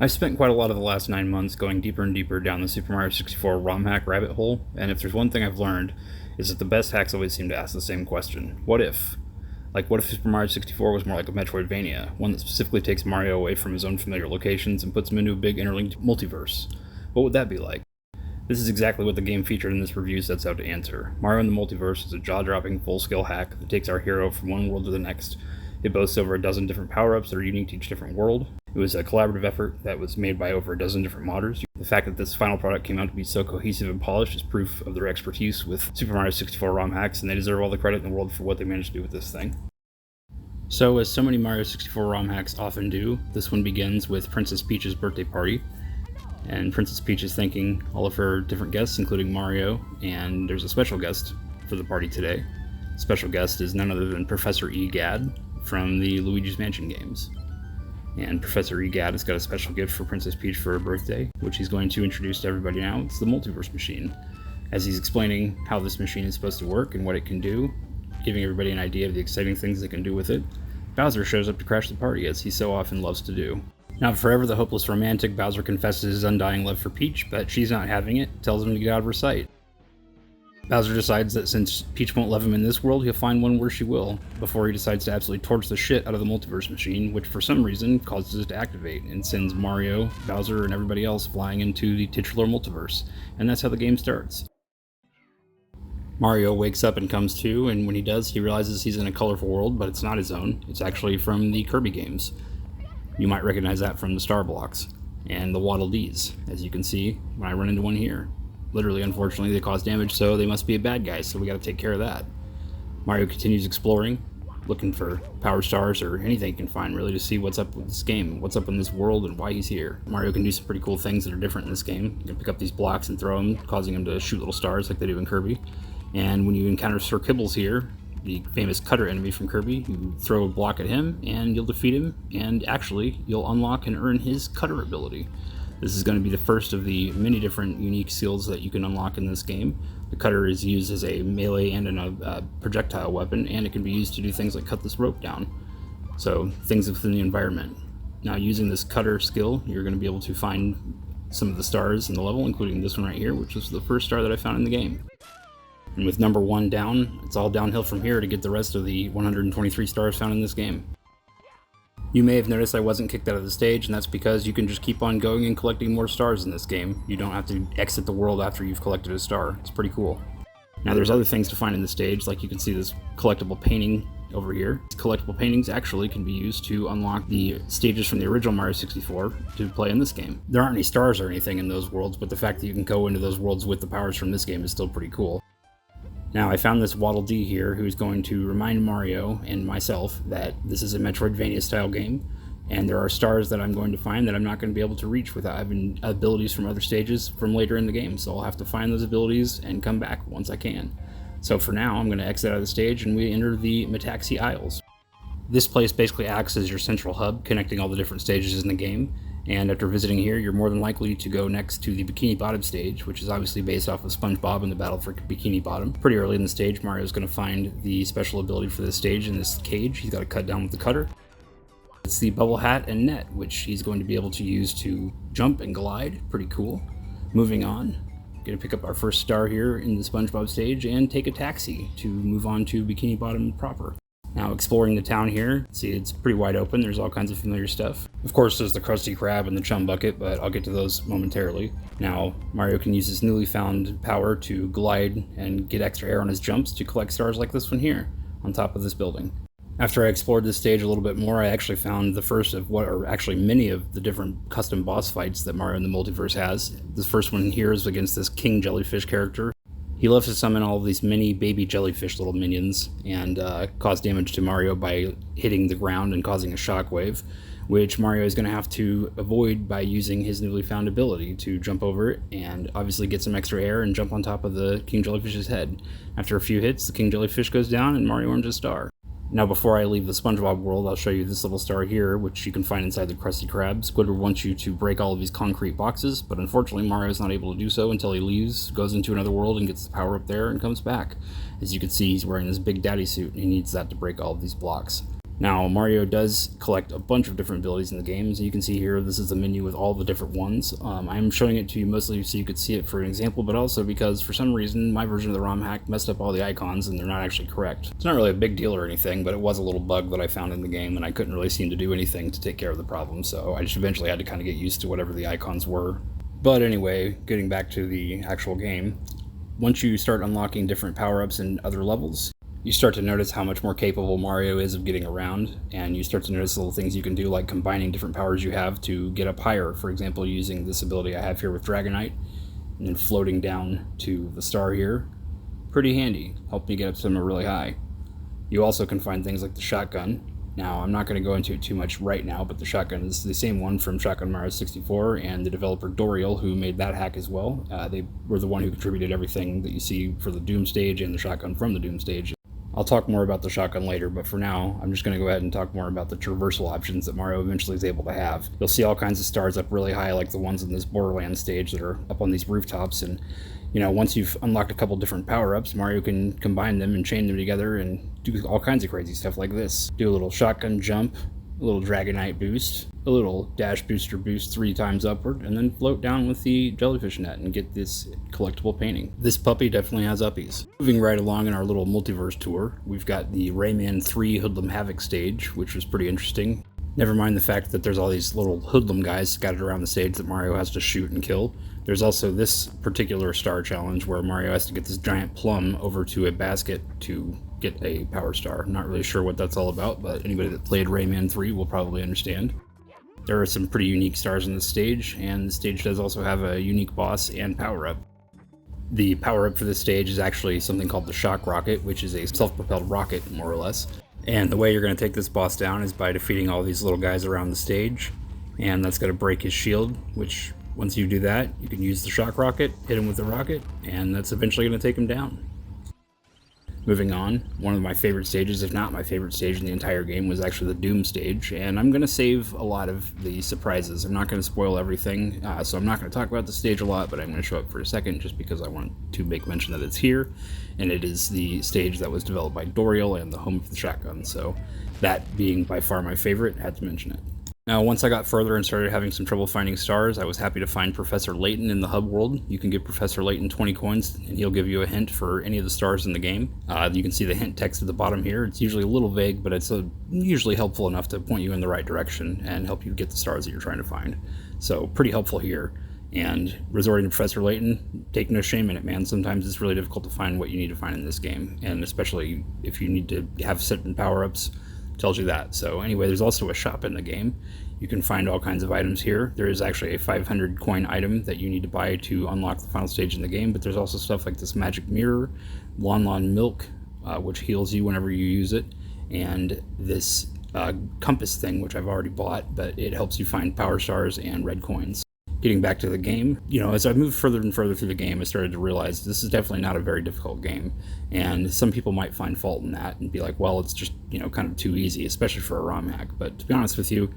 I've spent quite a lot of the last 9 months going deeper and deeper down the Super Mario 64 ROM hack rabbit hole, and if there's one thing I've learned, is that the best hacks always seem to ask the same question. What if? Like, what if Super Mario 64 was more like a Metroidvania, one that specifically takes Mario away from his own familiar locations and puts him into a big interlinked multiverse? What would that be like? This is exactly what the game featured in this review sets out to answer. Mario in the Multiverse is a jaw-dropping, full-scale hack that takes our hero from one world to the next. It boasts over a dozen different power-ups that are unique to each different world. It was a collaborative effort that was made by over a dozen different modders. The fact that this final product came out to be so cohesive and polished is proof of their expertise with Super Mario 64 ROM hacks, and they deserve all the credit in the world for what they managed to do with this thing. So, as so many Mario 64 ROM hacks often do, this one begins with Princess Peach's birthday party. And Princess Peach is thanking all of her different guests, including Mario, and there's a special guest for the party today. The special guest is none other than Professor Egad from the Luigi's Mansion games. And Professor Egad has got a special gift for Princess Peach for her birthday, which he's going to introduce to everybody now. It's the Multiverse machine. As he's explaining how this machine is supposed to work and what it can do, giving everybody an idea of the exciting things they can do with it, Bowser shows up to crash the party, as he so often loves to do. Now, forever the hopeless romantic, Bowser confesses his undying love for Peach, but she's not having it, tells him to get out of her sight. Bowser decides that since Peach won't love him in this world, he'll find one where she will, before he decides to absolutely torch the shit out of the Multiverse machine, which for some reason causes it to activate, and sends Mario, Bowser, and everybody else flying into the titular Multiverse, and that's how the game starts. Mario wakes up and comes to, and when he does, he realizes he's in a colorful world, but it's not his own. It's actually from the Kirby games. You might recognize that from the star blocks and the Waddle Dees, as you can see when I run into one here. Literally, unfortunately, they cause damage, so they must be a bad guy, so we gotta take care of that. Mario continues exploring, looking for power stars or anything he can find, really, to see what's up with this game, what's up in this world, and why he's here. Mario can do some pretty cool things that are different in this game. You can pick up these blocks and throw them, causing him to shoot little stars like they do in Kirby. And when you encounter Sir Kibbles here, the famous cutter enemy from Kirby, you throw a block at him, and you'll defeat him, and actually, you'll unlock and earn his cutter ability. This is going to be the first of the many different unique skills that you can unlock in this game. The cutter is used as a melee and a projectile weapon, and it can be used to do things like cut this rope down. So, things within the environment. Now, using this cutter skill, you're going to be able to find some of the stars in the level, including this one right here, which was the first star that I found in the game. And with number 1 down, it's all downhill from here to get the rest of the 123 stars found in this game. You may have noticed I wasn't kicked out of the stage, and that's because you can just keep on going and collecting more stars in this game. You don't have to exit the world after you've collected a star. It's pretty cool. Now there's other things to find in the stage, like you can see this collectible painting over here. Collectible paintings actually can be used to unlock the stages from the original Mario 64 to play in this game. There aren't any stars or anything in those worlds, but the fact that you can go into those worlds with the powers from this game is still pretty cool. Now, I found this Waddle Dee here who's going to remind Mario and myself that this is a Metroidvania-style game, and there are stars that I'm going to find that I'm not going to be able to reach without having abilities from other stages from later in the game, so I'll have to find those abilities and come back once I can. So for now, I'm going to exit out of the stage and we enter the Metaxi Isles. This place basically acts as your central hub, connecting all the different stages in the game. And after visiting here, you're more than likely to go next to the Bikini Bottom stage, which is obviously based off of SpongeBob and the battle for Bikini Bottom. Pretty early in the stage, Mario's going to find the special ability for this stage in this cage. He's got to cut down with the cutter. It's the bubble hat and net, which he's going to be able to use to jump and glide. Pretty cool. Moving on, going to pick up our first star here in the SpongeBob stage and take a taxi to move on to Bikini Bottom proper. Now, exploring the town here, see it's pretty wide open, there's all kinds of familiar stuff. Of course, there's the Krusty Krab and the Chum Bucket, but I'll get to those momentarily. Now, Mario can use his newly found power to glide and get extra air on his jumps to collect stars like this one here, on top of this building. After I explored this stage a little bit more, I actually found the first of what are actually many of the different custom boss fights that Mario in the Multiverse has. The first one here is against this King Jellyfish character. He loves to summon all of these mini baby jellyfish little minions and cause damage to Mario by hitting the ground and causing a shockwave, which Mario is going to have to avoid by using his newly found ability to jump over it and obviously get some extra air and jump on top of the King Jellyfish's head. After a few hits, the King Jellyfish goes down and Mario earns a star. Now, before I leave the SpongeBob world, I'll show you this little star here, which you can find inside the Krusty Krab. Squidward wants you to break all of these concrete boxes, but unfortunately Mario's not able to do so until he leaves, goes into another world and gets the power up there and comes back. As you can see, he's wearing this Big Daddy suit, and he needs that to break all of these blocks. Now, Mario does collect a bunch of different abilities in the game. As you can see here, this is the menu with all the different ones. I'm showing it to you mostly so you could see it for an example, but also because for some reason my version of the ROM hack messed up all the icons and they're not actually correct. It's not really a big deal or anything, but it was a little bug that I found in the game and I couldn't really seem to do anything to take care of the problem, so I just eventually had to kind of get used to whatever the icons were. But anyway, getting back to the actual game, once you start unlocking different power-ups and other levels, you start to notice how much more capable Mario is of getting around, and you start to notice little things you can do, like combining different powers you have to get up higher. For example, using this ability I have here with Dragonite, and then floating down to the star here. Pretty handy. Helped me get up somewhere really high. You also can find things like the shotgun. Now, I'm not going to go into it too much right now, but the shotgun is the same one from Shotgun Mario 64, and the developer Doriel, who made that hack as well. They were the one who contributed everything that you see for the Doom stage and the shotgun from the Doom stage. I'll talk more about the shotgun later, but for now, I'm just going to go ahead and talk more about the traversal options that Mario eventually is able to have. You'll see all kinds of stars up really high, like the ones in this Borderlands stage that are up on these rooftops, and once you've unlocked a couple different power-ups, Mario can combine them and chain them together and do all kinds of crazy stuff like this. Do a little shotgun jump, a little Dragonite boost, a little dash booster boost 3 times upward, and then float down with the jellyfish net and get this collectible painting. This puppy definitely has uppies. Moving right along in our little multiverse tour, we've got the Rayman 3 Hoodlum Havoc stage, which was pretty interesting. Never mind the fact that there's all these little hoodlum guys scattered around the stage that Mario has to shoot and kill. There's also this particular star challenge where Mario has to get this giant plum over to a basket to get a power star. I'm not really sure what that's all about, but anybody that played Rayman 3 will probably understand. There are some pretty unique stars in this stage, and the stage does also have a unique boss and power-up. The power-up for this stage is actually something called the Shock Rocket, which is a self-propelled rocket, more or less. And the way you're going to take this boss down is by defeating all these little guys around the stage, and that's going to break his shield, which once you do that, you can use the Shock Rocket, hit him with the rocket, and that's eventually going to take him down. Moving on, one of my favorite stages, if not my favorite stage in the entire game, was actually the Doom stage, and I'm going to save a lot of the surprises. I'm not going to spoil everything, so I'm not going to talk about the stage a lot, but I'm going to show up for a second just because I want to make mention that it's here, and it is the stage that was developed by Doriel and the home of the shotgun, so that being by far my favorite, I had to mention it. Now, once I got further and started having some trouble finding stars, I was happy to find Professor Layton in the hub world. You can give Professor Layton 20 coins, and he'll give you a hint for any of the stars in the game. You can see the hint text at the bottom here. It's usually a little vague, but it's usually helpful enough to point you in the right direction and help you get the stars that you're trying to find. So, pretty helpful here. And resorting to Professor Layton, take no shame in it, man. Sometimes it's really difficult to find what you need to find in this game, and especially if you need to have certain power-ups, tells you that. So anyway, there's also a shop in the game. You can find all kinds of items here. There is actually a 500 coin item that you need to buy to unlock the final stage in the game, but there's also stuff like this magic mirror, Lon Milk, which heals you whenever you use it, and this compass thing, which I've already bought, but it helps you find power stars and red coins. Getting back to the game, as I moved further and further through the game, I started to realize this is definitely not a very difficult game, and some people might find fault in that and be like, well, it's just, kind of too easy, especially for a ROM hack. But to be honest with you,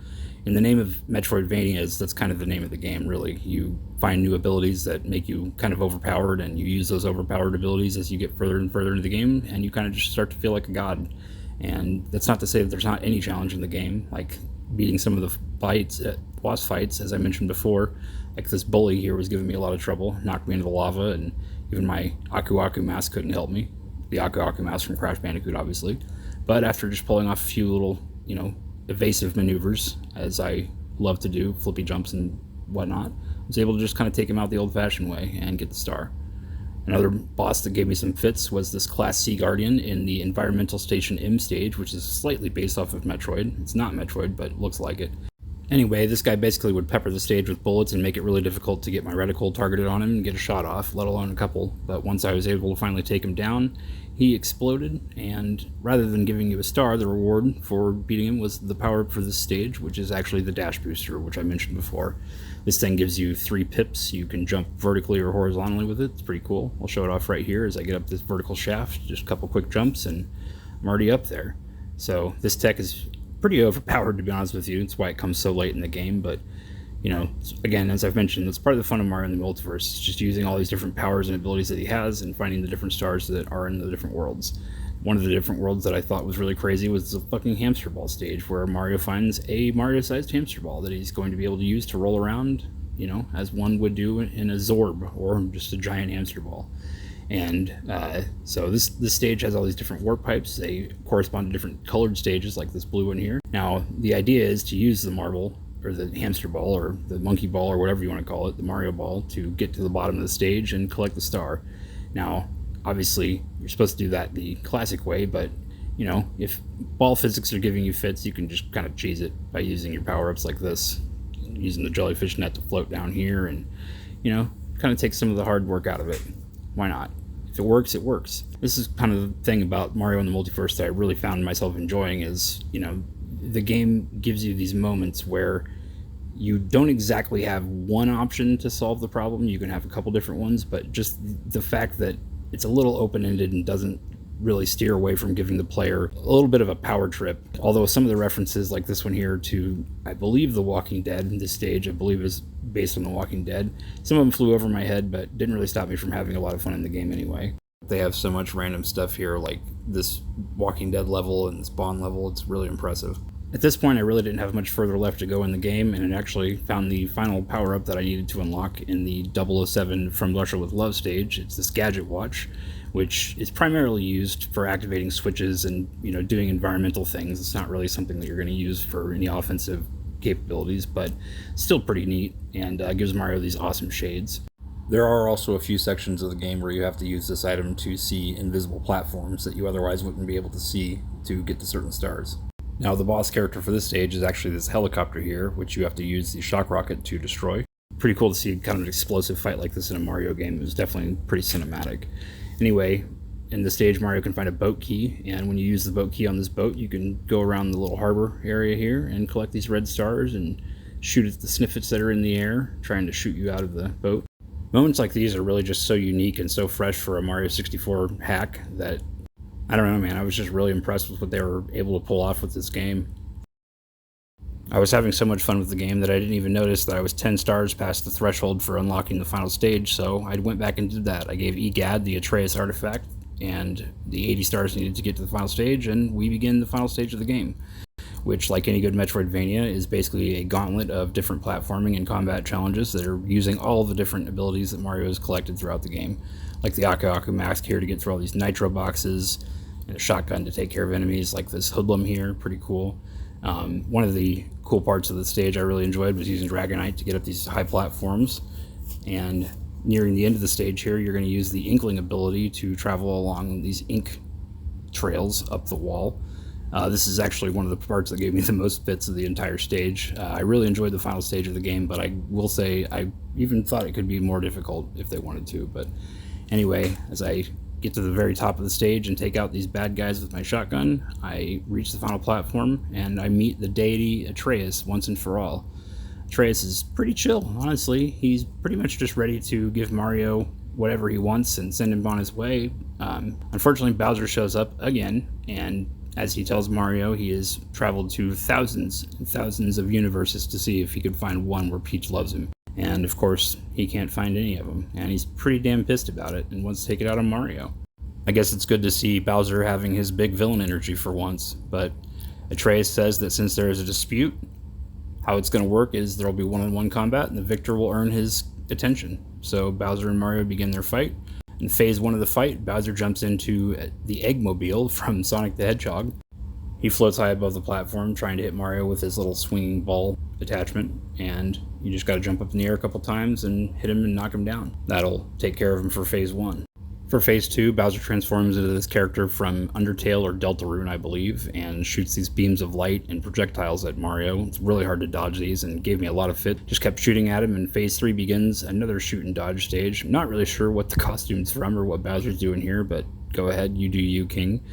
in the name of Metroidvanias, that's kind of the name of the game, really. You find new abilities that make you kind of overpowered, and you use those overpowered abilities as you get further and further into the game, and you kind of just start to feel like a god. And that's not to say that there's not any challenge in the game, like beating some of the boss fights, as I mentioned before. Like this bully here was giving me a lot of trouble, knocked me into the lava, and even my Aku Aku mask couldn't help me. The Aku Aku mask from Crash Bandicoot, obviously. But after just pulling off a few little, evasive maneuvers, as I love to do, flippy jumps and whatnot, I was able to just kind of take him out the old-fashioned way and get the star. Another boss that gave me some fits was this Class C Guardian in the Environmental Station M stage, which is slightly based off of Metroid. It's not Metroid, but it looks like it. Anyway, this guy basically would pepper the stage with bullets and make it really difficult to get my reticle targeted on him and get a shot off, let alone a couple. But once I was able to finally take him down, he exploded, and rather than giving you a star, the reward for beating him was the power-up for this stage, which is actually the dash booster, which I mentioned before. This thing gives you 3 pips. You can jump vertically or horizontally with it. It's pretty cool. I'll show it off right here as I get up this vertical shaft. Just a couple quick jumps, and I'm already up there. So this tech is pretty overpowered, to be honest with you. It's why it comes so late in the game, but again, as I've mentioned, that's part of the fun of Mario in the Multiverse. It's just using all these different powers and abilities that he has and finding the different stars that are in the different worlds. One of the different worlds that I thought was really crazy was the fucking hamster ball stage, where Mario finds a Mario-sized hamster ball that he's going to be able to use to roll around, you know, as one would do in a Zorb or just a giant hamster ball. And so this stage has all these different warp pipes. They correspond to different colored stages, like this blue one here. Now, the idea is to use the marble, or the hamster ball, or the monkey ball, or whatever you want to call it, the Mario ball, to get to the bottom of the stage and collect the star. Now, obviously, you're supposed to do that the classic way, but, you know, if ball physics are giving you fits, you can just kind of cheese it by using your power-ups like this, using the jellyfish net to float down here, and, you know, kind of take some of the hard work out of it. Why not? If it works, it works. This is kind of the thing about Mario and the Multiverse that I really found myself enjoying is, you know, the game gives you these moments where you don't exactly have one option to solve the problem. You can have a couple different ones, but just the fact that it's a little open-ended and doesn't really steer away from giving the player a little bit of a power trip. Although some of the references, like this one here, to, I believe, The Walking Dead, this stage, I believe, is based on The Walking Dead. Some of them flew over my head, but didn't really stop me from having a lot of fun in the game anyway. They have so much random stuff here, like this Walking Dead level and this Bond level. It's really impressive. At this point, I really didn't have much further left to go in the game, and I actually found the final power-up that I needed to unlock in the 007 From Russia with Love stage. It's this gadget watch, which is primarily used for activating switches and, you know, doing environmental things. It's not really something that you're going to use for any offensive capabilities, but still pretty neat, and gives Mario these awesome shades. There are also a few sections of the game where you have to use this item to see invisible platforms that you otherwise wouldn't be able to see to get to certain stars. Now, the boss character for this stage is actually this helicopter here, which you have to use the shock rocket to destroy. Pretty cool to see kind of an explosive fight like this in a Mario game. It was definitely pretty cinematic. Anyway, in the stage, Mario can find a boat key, and when you use the boat key on this boat, you can go around the little harbor area here and collect these red stars and shoot at the sniffets that are in the air, trying to shoot you out of the boat. Moments like these are really just so unique and so fresh for a Mario 64 hack that, I don't know, man, I was just really impressed with what they were able to pull off with this game. I was having so much fun with the game that I didn't even notice that I was 10 stars past the threshold for unlocking the final stage, so I went back and did that. I gave Egad the Atreus artifact, and the 80 stars needed to get to the final stage, and we begin the final stage of the game, which, like any good Metroidvania, is basically a gauntlet of different platforming and combat challenges that are using all the different abilities that Mario has collected throughout the game, like the Aku Aku mask here to get through all these nitro boxes, and a shotgun to take care of enemies, like this hoodlum here, pretty cool. One of the cool parts of the stage I really enjoyed was using Dragonite to get up these high platforms, and nearing the end of the stage here, you're going to use the Inkling ability to travel along these ink trails up the wall. This is actually one of the parts that gave me the most bits of the entire stage. I really enjoyed the final stage of the game, but I will say I even thought it could be more difficult if they wanted to. But anyway, as I get to the very top of the stage and take out these bad guys with my shotgun, I reach the final platform and I meet the deity Atreus once and for all. Atreus is pretty chill, honestly. He's pretty much just ready to give Mario whatever he wants and send him on his way. Unfortunately, Bowser shows up again, and as he tells Mario, he has traveled to thousands and thousands of universes to see if he could find one where Peach loves him. And of course, he can't find any of them, and he's pretty damn pissed about it and wants to take it out on Mario. I guess it's good to see Bowser having his big villain energy for once, but Atreus says that since there is a dispute, how it's going to work is there will be one-on-one combat, and the victor will earn his attention. So Bowser and Mario begin their fight. In phase 1 of the fight, Bowser jumps into the Eggmobile from Sonic the Hedgehog. He floats high above the platform, trying to hit Mario with his little swinging ball attachment, and you just gotta jump up in the air a couple times and hit him and knock him down. That'll take care of him for phase 1. For phase 2, Bowser transforms into this character from Undertale or Deltarune, I believe, and shoots these beams of light and projectiles at Mario. It's really hard to dodge these and gave me a lot of fit. Just kept shooting at him, and phase 3 begins another shoot and dodge stage. I'm not really sure what the costume's from or what Bowser's doing here, but go ahead, you do you, King.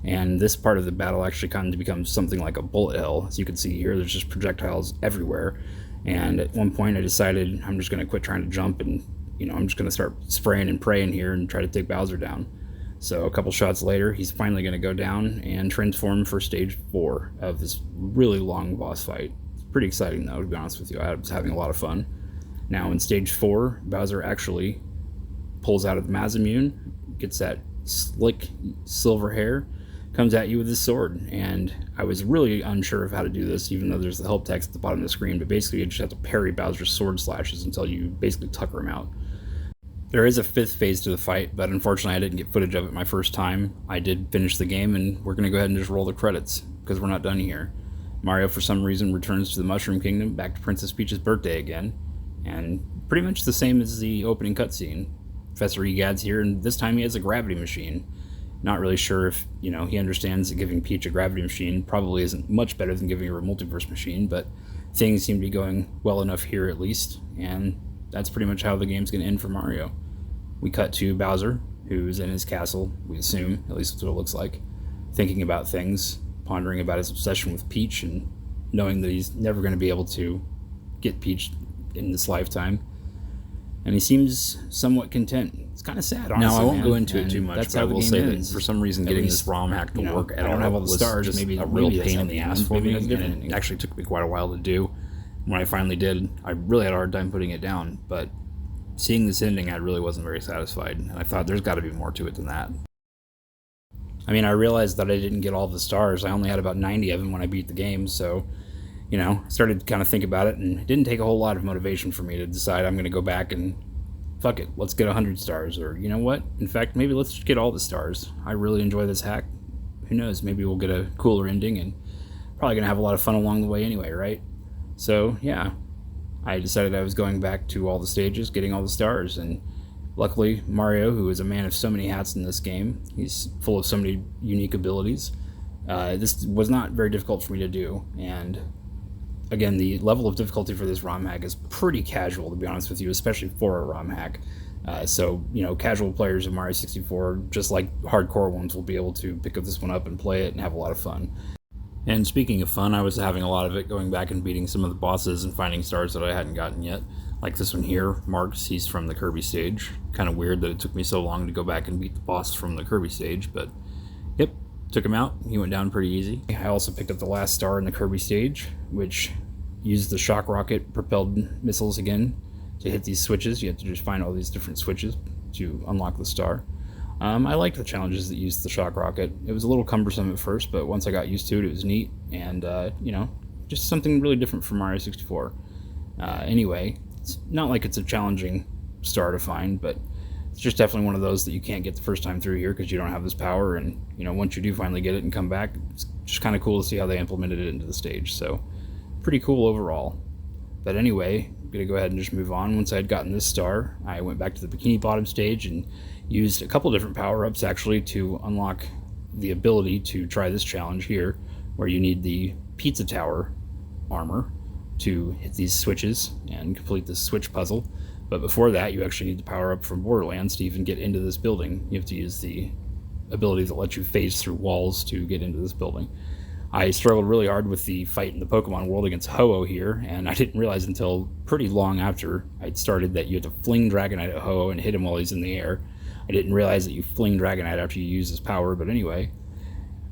And this part of the battle actually kind of becomes something like a bullet hell. As you can see here, there's just projectiles everywhere. And at one point I decided I'm just going to quit trying to jump and, I'm just going to start spraying and praying here and try to take Bowser down. So a couple shots later, he's finally going to go down and transform for stage 4 of this really long boss fight. It's pretty exciting though, to be honest with you. I was having a lot of fun. Now in stage 4, Bowser actually pulls out of the Mazamune, gets that slick silver hair, comes at you with his sword. And I was really unsure of how to do this, even though there's the help text at the bottom of the screen, but basically you just have to parry Bowser's sword slashes until you basically tucker him out. There is a 5th phase to the fight, but unfortunately I didn't get footage of it my first time. I did finish the game, and we're going to go ahead and just roll the credits, because we're not done here. Mario, for some reason, returns to the Mushroom Kingdom, back to Princess Peach's birthday again, and pretty much the same as the opening cutscene. Professor Egad's here, and this time he has a gravity machine. Not really sure if, he understands that giving Peach a gravity machine probably isn't much better than giving her a multiverse machine, but things seem to be going well enough here at least, and that's pretty much how the game's going to end for Mario. We cut to Bowser, who's in his castle, we assume, at least that's what it looks like, thinking about things, pondering about his obsession with Peach, and knowing that he's never going to be able to get Peach in this lifetime. And he seems somewhat content. It's kind of sad, honestly. Now, I won't go into it too much, but I will say that for some reason getting this ROM hack to work at all, I don't have all the stars, maybe a real pain in the ass for me. It actually took me quite a while to do. When I finally did, I really had a hard time putting it down, but seeing this ending, I really wasn't very satisfied, and I thought there's got to be more to it than that. I mean, I realized that I didn't get all the stars. I only had about 90 of them when I beat the game, so, I started to kind of think about it, and it didn't take a whole lot of motivation for me to decide I'm going to go back and, fuck it, let's get 100 stars, or, you know what, in fact, maybe let's just get all the stars. I really enjoy this hack. Who knows, maybe we'll get a cooler ending, and probably going to have a lot of fun along the way anyway, right? So, yeah. I decided I was going back to all the stages, getting all the stars, and luckily Mario, who is a man of so many hats in this game, he's full of so many unique abilities, this was not very difficult for me to do, and again, the level of difficulty for this ROM hack is pretty casual, to be honest with you, especially for a ROM hack. So, casual players of Mario 64, just like hardcore ones, will be able to pick up this one up and play it and have a lot of fun. And speaking of fun, I was having a lot of it going back and beating some of the bosses and finding stars that I hadn't gotten yet. Like this one here, Marks, he's from the Kirby stage. Kind of weird that it took me so long to go back and beat the boss from the Kirby stage, but yep, took him out. He went down pretty easy. I also picked up the last star in the Kirby stage, which used the shock rocket propelled missiles again to hit these switches. You have to just find all these different switches to unlock the star. I liked the challenges that used the shock rocket. It was a little cumbersome at first, but once I got used to it, it was neat, and, just something really different from Mario 64. Anyway, it's not like it's a challenging star to find, but it's just definitely one of those that you can't get the first time through here because you don't have this power, and, once you do finally get it and come back, it's just kind of cool to see how they implemented it into the stage, so pretty cool overall. But anyway, I'm going to go ahead and just move on. Once I had gotten this star, I went back to the Bikini Bottom stage and used a couple different power-ups actually to unlock the ability to try this challenge here, where you need the Pizza Tower armor to hit these switches and complete this switch puzzle. But before that, you actually need the power-up from Borderlands to even get into this building. You have to use the ability that lets you phase through walls to get into this building. I struggled really hard with the fight in the Pokemon world against Ho-Oh here, and I didn't realize until pretty long after I'd started that you had to fling Dragonite at Ho-Oh and hit him while he's in the air. I didn't realize that you fling Dragonite after you use his power, but anyway,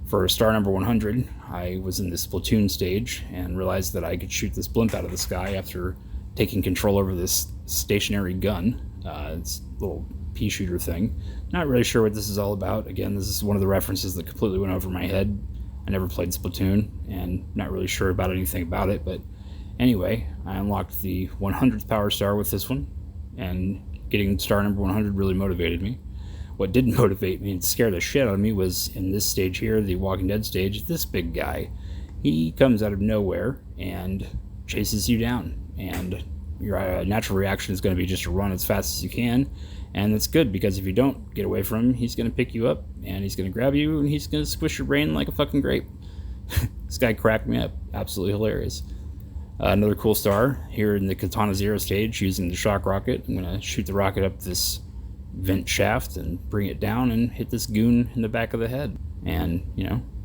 for star number 100, I was in this Splatoon stage and realized that I could shoot this blimp out of the sky after taking control over this stationary gun. It's a little pea shooter thing. Not really sure what this is all about. Again, this is one of the references that completely went over my head. I never played Splatoon and not really sure about anything about it, but anyway, I unlocked the 100th power star with this one, and getting star number 100 really motivated me. What didn't motivate me and scare the shit out of me was in this stage here, the Walking Dead stage, this big guy. He comes out of nowhere and chases you down, and your natural reaction is going to be just to run as fast as you can, and that's good because if you don't get away from him, he's going to pick you up and he's going to grab you and he's going to squish your brain like a fucking grape. This guy cracked me up. Absolutely hilarious. Another cool star here in the Katana Zero stage using the shock rocket. I'm going to shoot the rocket up this vent shaft and bring it down and hit this goon in the back of the head. And,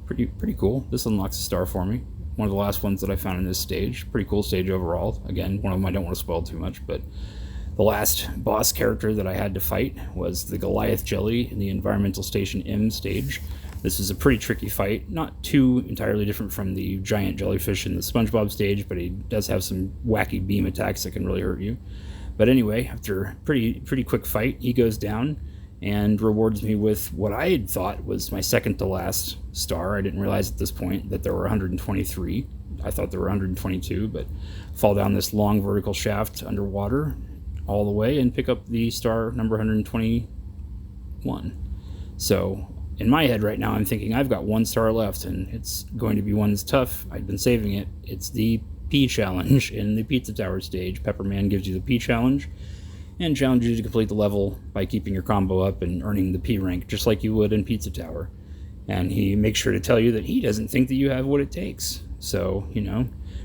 pretty cool. This unlocks a star for me. One of the last ones that I found in this stage. Pretty cool stage overall. Again, one of them I don't want to spoil too much, but the last boss character that I had to fight was the Goliath Jelly in the Environmental Station M stage. This is a pretty tricky fight, not too entirely different from the giant jellyfish in the SpongeBob stage, but he does have some wacky beam attacks that can really hurt you. But anyway, after a pretty quick fight, he goes down, and rewards me with what I had thought was my second to last star. I didn't realize at this point that there were 123. I thought there were 122, but fall down this long vertical shaft underwater all the way and pick up the star number 121. So in my head right now, I'm thinking I've got one star left, and it's going to be one that's tough. I've been saving it. It's the P challenge in the Pizza Tower stage. Pepperman gives you the P challenge and challenges you to complete the level by keeping your combo up and earning the P rank, just like you would in Pizza Tower. And he makes sure to tell you that he doesn't think that you have what it takes. So,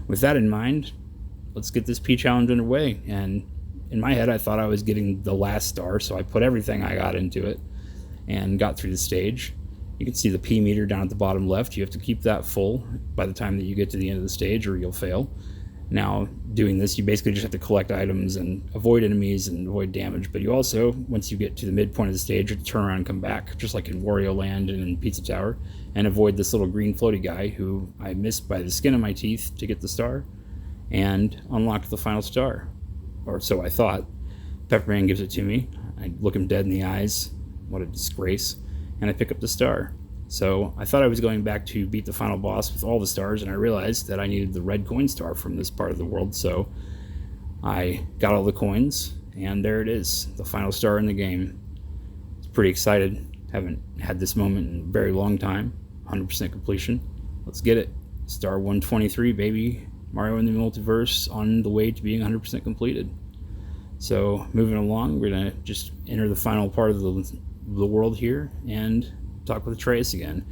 with that in mind, let's get this P challenge underway. And in my head, I thought I was getting the last star, so I put everything I got into it and got through the stage. You can see the P meter down at the bottom left. You have to keep that full by the time that you get to the end of the stage, or you'll fail. Now, doing this, you basically just have to collect items and avoid enemies and avoid damage, but you also, once you get to the midpoint of the stage, you have to turn around and come back, just like in Wario Land and in Pizza Tower, and avoid this little green floaty guy who I missed by the skin of my teeth to get the star, and unlock the final star. Or so I thought. Pepperman gives it to me. I look him dead in the eyes. What a disgrace. And I pick up the star. So I thought I was going back to beat the final boss with all the stars, and I realized that I needed the red coin star from this part of the world, so I got all the coins, and there it is, the final star in the game. I was pretty excited. Haven't had this moment in a very long time. 100% completion. Let's get it. Star 123, baby. Mario in the Multiverse on the way to being 100% completed. So moving along, we're going to just enter the final part of the world here and talk with Atreus again.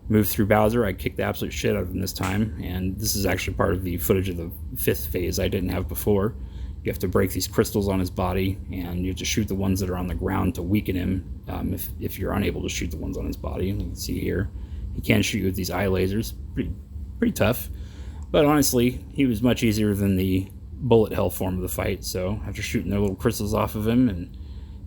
Move through Bowser. I kicked the absolute shit out of him this time, and this is actually part of the footage of the 5th phase I didn't have before. You have to break these crystals on his body, and you have to shoot the ones that are on the ground to weaken him if you're unable to shoot the ones on his body. You can see here, he can shoot you with these eye lasers. Pretty tough, but honestly, he was much easier than the bullet hell form of the fight, so after shooting their little crystals off of him and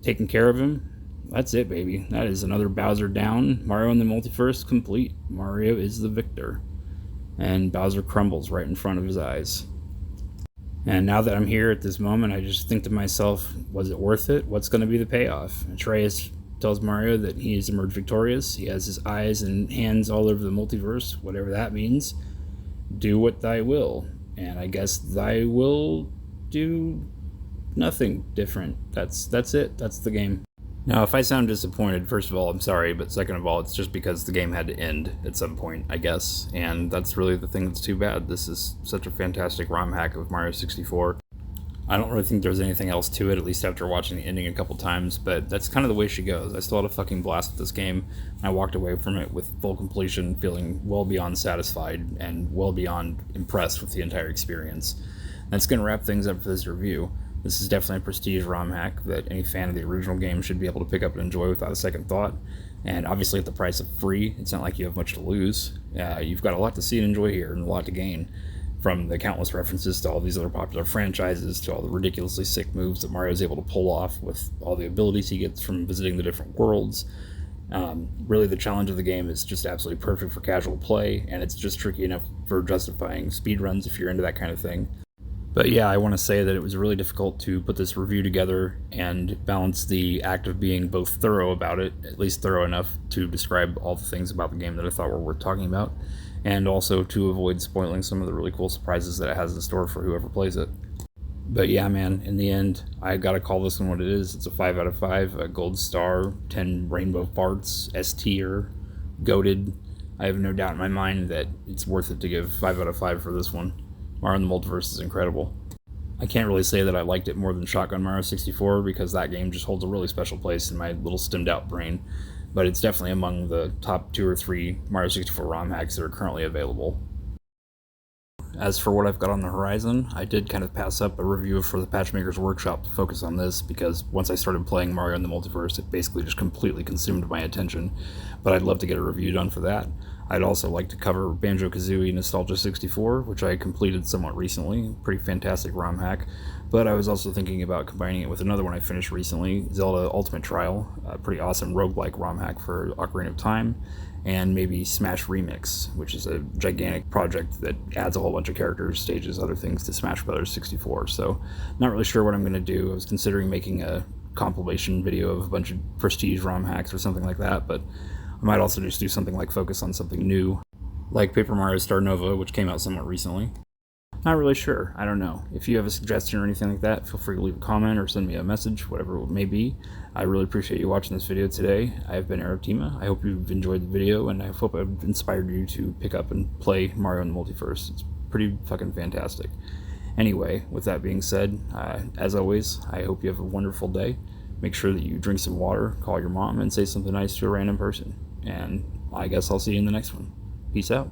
taking care of him, that's it, baby. That is another Bowser down. Mario in the Multiverse complete. Mario is the victor. And Bowser crumbles right in front of his eyes. And now that I'm here at this moment, I just think to myself, was it worth it? What's going to be the payoff? Atreus tells Mario that he has emerged victorious. He has his eyes and hands all over the multiverse, whatever that means. Do what thy will. And I guess thy will do nothing different. That's it. That's the game. Now, if I sound disappointed, first of all, I'm sorry, but second of all, it's just because the game had to end at some point, I guess, and that's really the thing that's too bad. This is such a fantastic ROM hack of Mario 64. I don't really think there's anything else to it, at least after watching the ending a couple times, but that's kind of the way she goes. I still had a fucking blast with this game, and I walked away from it with full completion, feeling well beyond satisfied and well beyond impressed with the entire experience. That's going to wrap things up for this review. This is definitely a prestige ROM hack that any fan of the original game should be able to pick up and enjoy without a second thought. And obviously at the price of free, it's not like you have much to lose. You've got a lot to see and enjoy here, and a lot to gain. From the countless references to all these other popular franchises, to all the ridiculously sick moves that Mario's able to pull off with all the abilities he gets from visiting the different worlds. Really the challenge of the game is just absolutely perfect for casual play, and it's just tricky enough for justifying speedruns if you're into that kind of thing. But yeah, I want to say that it was really difficult to put this review together and balance the act of being both thorough about it, at least thorough enough to describe all the things about the game that I thought were worth talking about, and also to avoid spoiling some of the really cool surprises that it has in store for whoever plays it. But yeah, man, in the end, I gotta call this one what it is. It's a 5 out of 5, a gold star, 10 rainbow parts, S tier, goated. I have no doubt in my mind that it's worth it to give 5 out of 5 for this one. Mario in the Multiverse is incredible. I can't really say that I liked it more than Shotgun Mario 64 because that game just holds a really special place in my little stimmed out brain, but it's definitely among the top 2 or 3 Mario 64 ROM hacks that are currently available. As for what I've got on the horizon, I did kind of pass up a review for the Patchmaker's Workshop to focus on this because once I started playing Mario in the Multiverse, it basically just completely consumed my attention, but I'd love to get a review done for that. I'd also like to cover Banjo-Kazooie Nostalgia 64, which I completed somewhat recently. Pretty fantastic ROM hack. But I was also thinking about combining it with another one I finished recently, Zelda Ultimate Trial, a pretty awesome roguelike ROM hack for Ocarina of Time, and maybe Smash Remix, which is a gigantic project that adds a whole bunch of characters, stages, other things to Smash Bros. 64. So not really sure what I'm going to do. I was considering making a compilation video of a bunch of prestige ROM hacks or something like that, but I might also just do something like focus on something new, like Paper Mario Star Nova, which came out somewhat recently. Not really sure. I don't know. If you have a suggestion or anything like that, feel free to leave a comment or send me a message, whatever it may be. I really appreciate you watching this video today. I have been erotema. I hope you've enjoyed the video, and I hope I've inspired you to pick up and play Mario in the Multiverse. It's pretty fucking fantastic. Anyway, with that being said, as always, I hope you have a wonderful day. Make sure that you drink some water, call your mom, and say something nice to a random person. And I guess I'll see you in the next one. Peace out.